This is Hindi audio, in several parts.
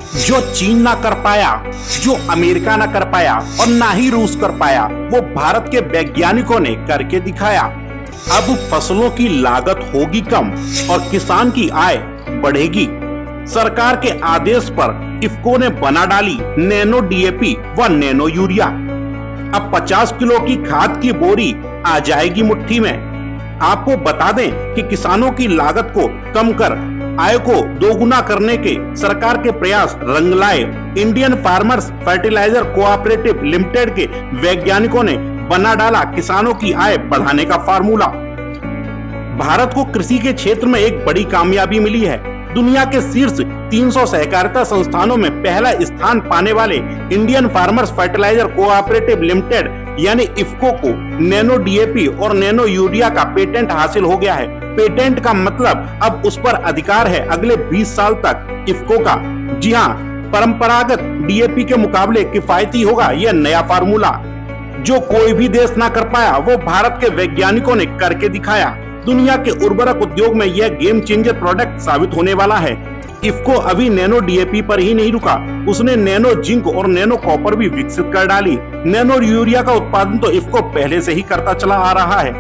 जो चीन ना कर पाया, जो अमेरिका ना कर पाया और ना ही रूस कर पाया, वो भारत के वैज्ञानिकों ने करके दिखाया। अब फसलों की लागत होगी कम और किसान की आय बढ़ेगी। सरकार के आदेश पर इफ्को ने बना डाली नैनो डीएपी व नैनो यूरिया। अब 50 किलो की खाद की बोरी आ जाएगी मुट्ठी में। आपको बता दें कि किसानों की लागत को कम कर आय को दोगुना करने के सरकार के प्रयास रंग लाए। Indian farmers fertiliser cooperative limited के वैज्ञानिकों ने बना डाला किसानों की आय बढ़ाने का फार्मूला। भारत को कृषि के क्षेत्र में एक बड़ी कामयाबी मिली है। दुनिया के शीर्ष 300 सहकारिता संस्थानों में पहला स्थान पाने वाले Indian farmers fertiliser cooperative limited यानी इफ्को को नैनो डीएपी और नैनो यूरिया का पेटेंट हासिल हो गया है। पेटेंट का मतलब अब उस पर अधिकार है अगले 20 साल तक इफ्को का। जी हाँ, परंपरागत डीएपी के मुकाबले किफायती होगा यह नया फार्मूला। जो कोई भी देश ना कर पाया वो भारत के वैज्ञानिकों ने करके दिखाया। दुनिया के उर्वरक उद्योग में यह गेम चेंजर प्रोडक्ट साबित होने वाला है। इफ्को अभी नैनो डीएपी पर ही नहीं रुका, उसने नैनो जिंक और नैनो कॉपर भी विकसित कर डाली। नैनो यूरिया का उत्पादन तो इफ्को पहले से ही करता चला आ रहा है।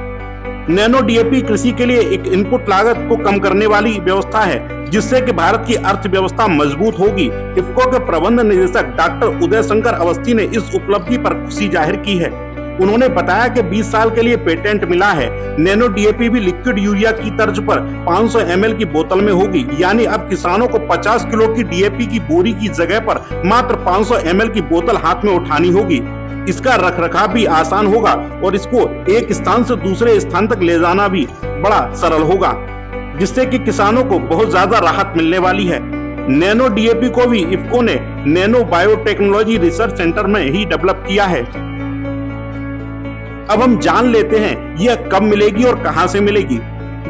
नैनो डीएपी कृषि के लिए एक इनपुट लागत को कम करने वाली व्यवस्था है, जिससे कि भारत की अर्थव्यवस्था मजबूत होगी। इफ्को के प्रबंध निदेशक डॉक्टर उदय शंकर अवस्थी ने इस उपलब्धि पर खुशी जाहिर की है। उन्होंने बताया कि 20 साल के लिए पेटेंट मिला है। नैनो डीएपी भी लिक्विड यूरिया की तर्ज पर 500 ml की बोतल में होगी, यानी अब किसानों को 50 किलो की डीएपी की बोरी की जगह पर मात्र 500 ml की बोतल हाथ में उठानी होगी। इसका रखरखाव भी आसान होगा और इसको एक स्थान से दूसरे स्थान तक ले जाना भी बड़ा सरल होगा, जिससे कि किसानों को बहुत ज्यादा राहत मिलने वाली है। नैनो डीएपी को भी इफ्को ने नैनो बायोटेक्नोलॉजी रिसर्च सेंटर में ही डेवलप किया है। अब हम जान लेते हैं यह कब मिलेगी और कहां से मिलेगी।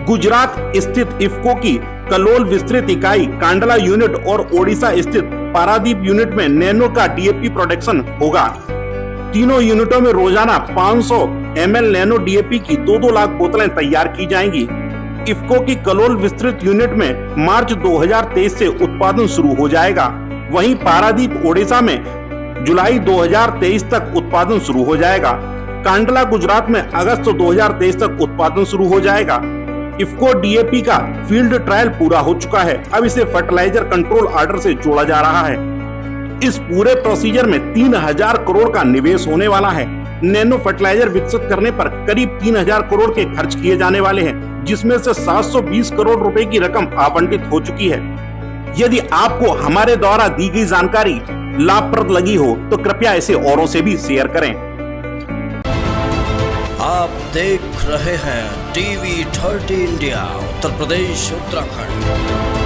गुजरात स्थित इफ्को की कलोल विस्तृत इकाई, कांडला यूनिट और ओडिशा स्थित पारादीप यूनिट में नैनो का डीएपी प्रोडक्शन होगा। तीनों यूनिटों में रोजाना 500 ml नैनो डीएपी की 2-2 लाख बोतलें तैयार की जाएंगी। इफ्को की कलोल विस्तृत यूनिट में मार्च 2023 से उत्पादन शुरू हो जाएगा। वहीं पारादीप ओडिशा में जुलाई 2023 तक उत्पादन शुरू हो जाएगा। कांडला गुजरात में अगस्त 2023 तक उत्पादन शुरू हो जाएगा। इफ्को डीएपी का फील्ड ट्रायल पूरा हो चुका है। अब इसे फर्टिलाइजर कंट्रोल ऑर्डर से जोड़ा जा रहा है। इस पूरे प्रोसीजर में 3000 करोड़ का निवेश होने वाला है। नैनो फर्टिलाइजर विकसित करने पर करीब 3000 करोड़ के खर्च किए जाने वाले हैं, जिसमें से 720 करोड़ रुपए की रकम आवंटित हो चुकी है। यदि आपको हमारे द्वारा दी गई जानकारी लाभप्रद लगी हो तो कृपया इसे औरों से भी शेयर करें। आप देख रहे हैं टीवी 30 इंडिया, उत्तर प्रदेश उत्तराखंड।